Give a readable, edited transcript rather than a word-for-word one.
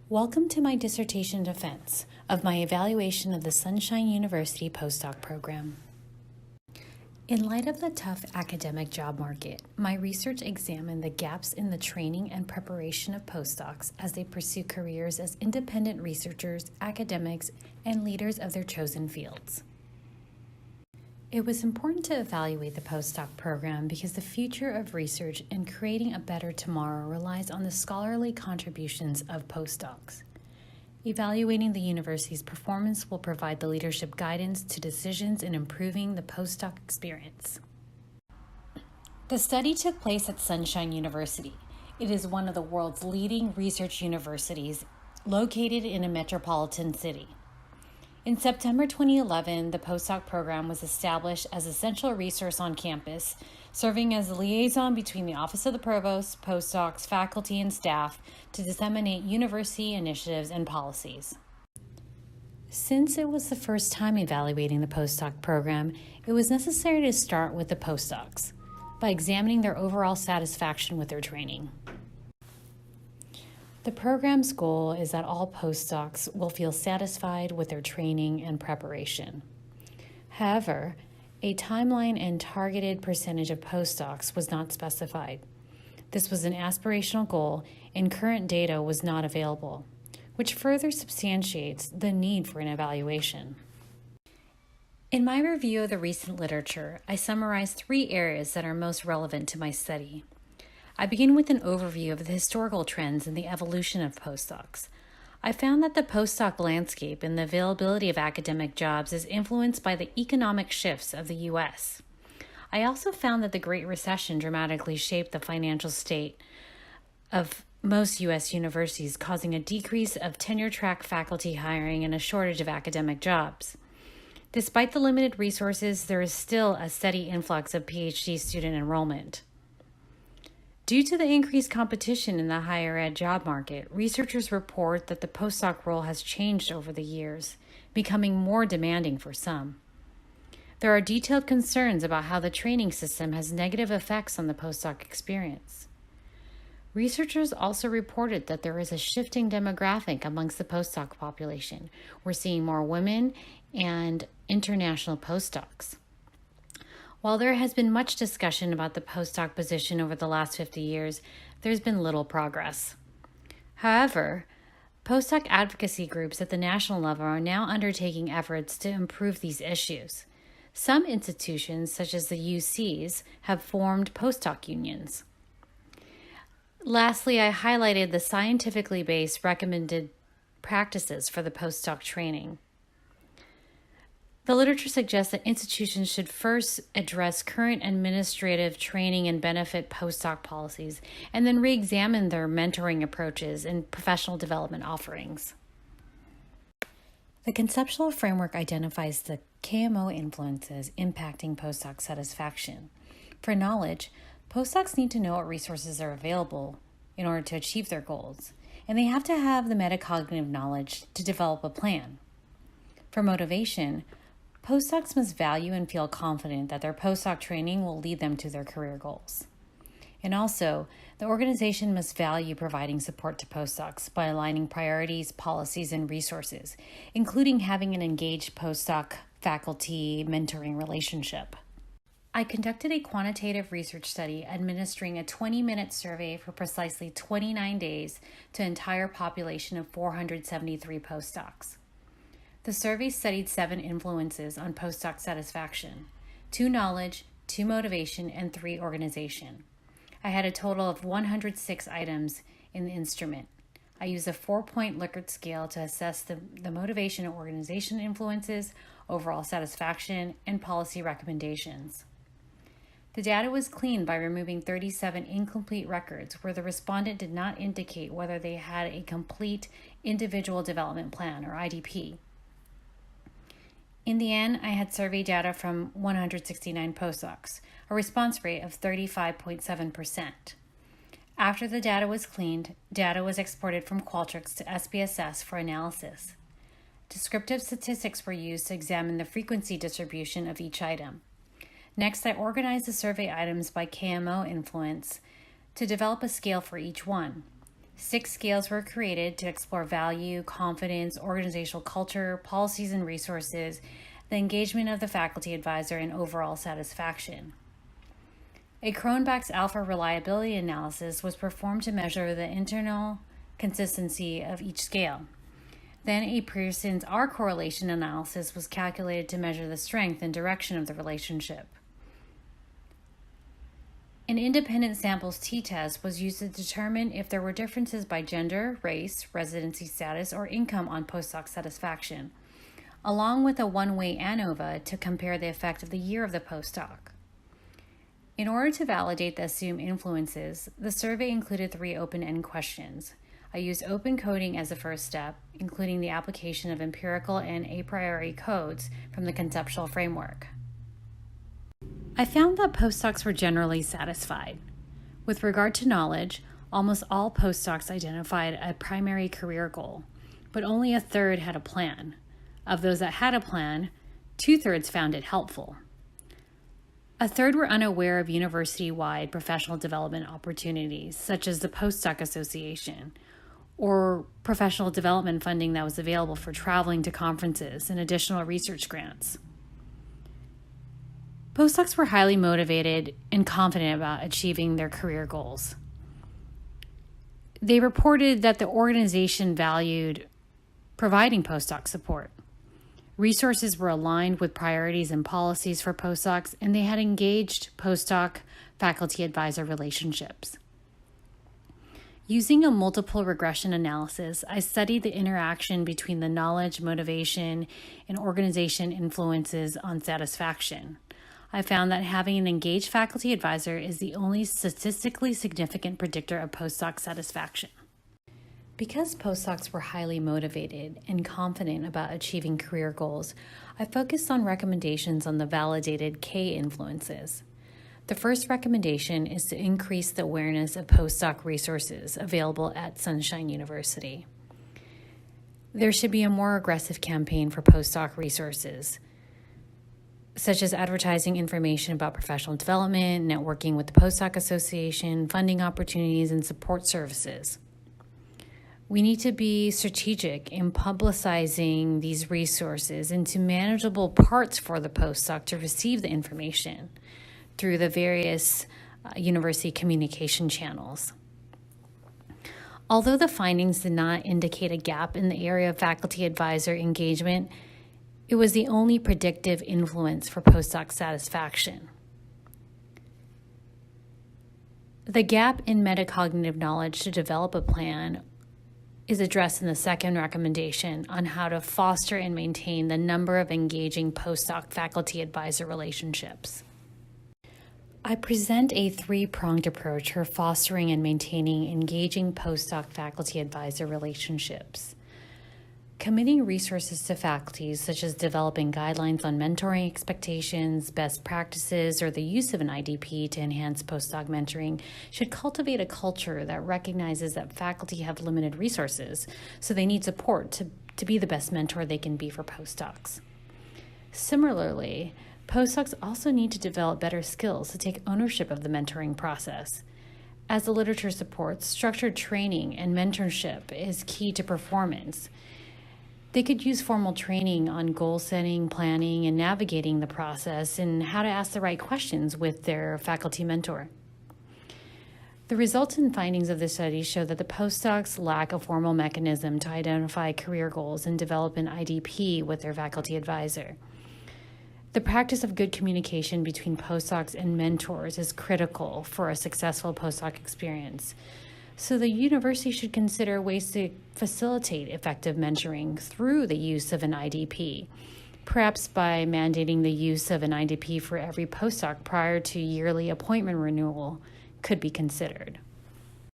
Welcome to my dissertation defense of my evaluation of the Sunshine University postdoc program. In light of the tough academic job market, my research examined the gaps in the training and preparation of postdocs as they pursue careers as independent researchers, academics, and leaders of their chosen fields. It was important to evaluate the postdoc program because the future of research and creating a better tomorrow relies on the scholarly contributions of postdocs. Evaluating the university's performance will provide the leadership guidance to decisions in improving the postdoc experience. The study took place at Sunshine University. It is one of the world's leading research universities located in a metropolitan city. In September 2011, the postdoc program was established as an essential resource on campus, serving as the liaison between the Office of the Provost, postdocs, faculty, and staff to disseminate university initiatives and policies. Since it was the first time evaluating the postdoc program, it was necessary to start with the postdocs by examining their overall satisfaction with their training. The program's goal is that all postdocs will feel satisfied with their training and preparation. However, a timeline and targeted percentage of postdocs was not specified. This was an aspirational goal, and current data was not available, which further substantiates the need for an evaluation. In my review of the recent literature, I summarized 3 areas that are most relevant to my study. I begin with an overview of the historical trends in the evolution of postdocs. I found that the postdoc landscape and the availability of academic jobs is influenced by the economic shifts of the U.S. I also found that the Great Recession dramatically shaped the financial state of most U.S. universities, causing a decrease of tenure-track faculty hiring and a shortage of academic jobs. Despite the limited resources, there is still a steady influx of PhD student enrollment. Due to the increased competition in the higher ed job market, researchers report that the postdoc role has changed over the years, becoming more demanding for some. There are detailed concerns about how the training system has negative effects on the postdoc experience. Researchers also reported that there is a shifting demographic amongst the postdoc population. We're seeing more women and international postdocs. While there has been much discussion about the postdoc position over the last 50 years, there's been little progress. However, postdoc advocacy groups at the national level are now undertaking efforts to improve these issues. Some institutions, such as the UCs, have formed postdoc unions. Lastly, I highlighted the scientifically based recommended practices for the postdoc training. The literature suggests that institutions should first address current administrative training and benefit postdoc policies, and then re-examine their mentoring approaches and professional development offerings. The conceptual framework identifies the KMO influences impacting postdoc satisfaction. For knowledge, postdocs need to know what resources are available in order to achieve their goals, and they have to have the metacognitive knowledge to develop a plan. For motivation, postdocs must value and feel confident that their postdoc training will lead them to their career goals. And also, the organization must value providing support to postdocs by aligning priorities, policies, and resources, including having an engaged postdoc faculty mentoring relationship. I conducted a quantitative research study administering a 20-minute survey for precisely 29 days to an entire population of 473 postdocs. The survey studied 7 influences on postdoc satisfaction: 2 knowledge, 2 motivation, and 3 organization. I had a total of 106 items in the instrument. I used a 4-point Likert scale to assess the motivation and organization influences, overall satisfaction, and policy recommendations. The data was cleaned by removing 37 incomplete records where the respondent did not indicate whether they had a complete individual development plan, or IDP. In the end, I had survey data from 169 postdocs, a response rate of 35.7%. After the data was cleaned, data was exported from Qualtrics to SPSS for analysis. Descriptive statistics were used to examine the frequency distribution of each item. Next, I organized the survey items by KMO influence to develop a scale for each one. 6 scales were created to explore value, confidence, organizational culture, policies and resources, the engagement of the faculty advisor, and overall satisfaction. A Cronbach's alpha reliability analysis was performed to measure the internal consistency of each scale. Then a Pearson's R correlation analysis was calculated to measure the strength and direction of the relationship. An independent samples t-test was used to determine if there were differences by gender, race, residency status, or income on postdoc satisfaction, along with a one-way ANOVA to compare the effect of the year of the postdoc. In order to validate the assumed influences, the survey included 3 open-end questions. I used open coding as the first step, including the application of empirical and a priori codes from the conceptual framework. I found that postdocs were generally satisfied. With regard to knowledge, almost all postdocs identified a primary career goal, but only a third had a plan. Of those that had a plan, 2/3 found it helpful. A third were unaware of university-wide professional development opportunities, such as the Postdoc Association, or professional development funding that was available for traveling to conferences and additional research grants. Postdocs were highly motivated and confident about achieving their career goals. They reported that the organization valued providing postdoc support. Resources were aligned with priorities and policies for postdocs, and they had engaged postdoc faculty advisor relationships. Using a multiple regression analysis, I studied the interaction between the knowledge, motivation, and organization influences on satisfaction. I found that having an engaged faculty advisor is the only statistically significant predictor of postdoc satisfaction. Because postdocs were highly motivated and confident about achieving career goals, I focused on recommendations on the validated K influences. The first recommendation is to increase the awareness of postdoc resources available at Sunshine University. There should be a more aggressive campaign for postdoc resources, such as advertising information about professional development, networking with the Postdoc Association, funding opportunities, and support services. We need to be strategic in publicizing these resources into manageable parts for the postdoc to receive the information through the various university communication channels. Although the findings did not indicate a gap in the area of faculty advisor engagement, it was the only predictive influence for postdoc satisfaction. The gap in metacognitive knowledge to develop a plan is addressed in the second recommendation on how to foster and maintain the number of engaging postdoc faculty advisor relationships. I present a 3-pronged approach for fostering and maintaining engaging postdoc faculty advisor relationships. Committing resources to faculties, such as developing guidelines on mentoring expectations, best practices, or the use of an IDP to enhance postdoc mentoring, should cultivate a culture that recognizes that faculty have limited resources, so they need support to be the best mentor they can be for postdocs. Similarly, postdocs also need to develop better skills to take ownership of the mentoring process. As the literature supports, structured training and mentorship is key to performance. They could use formal training on goal setting, planning, and navigating the process and how to ask the right questions with their faculty mentor. The results and findings of the study show that the postdocs lack a formal mechanism to identify career goals and develop an IDP with their faculty advisor. The practice of good communication between postdocs and mentors is critical for a successful postdoc experience. So the university should consider ways to facilitate effective mentoring through the use of an IDP, perhaps by mandating the use of an IDP for every postdoc prior to yearly appointment renewal could be considered.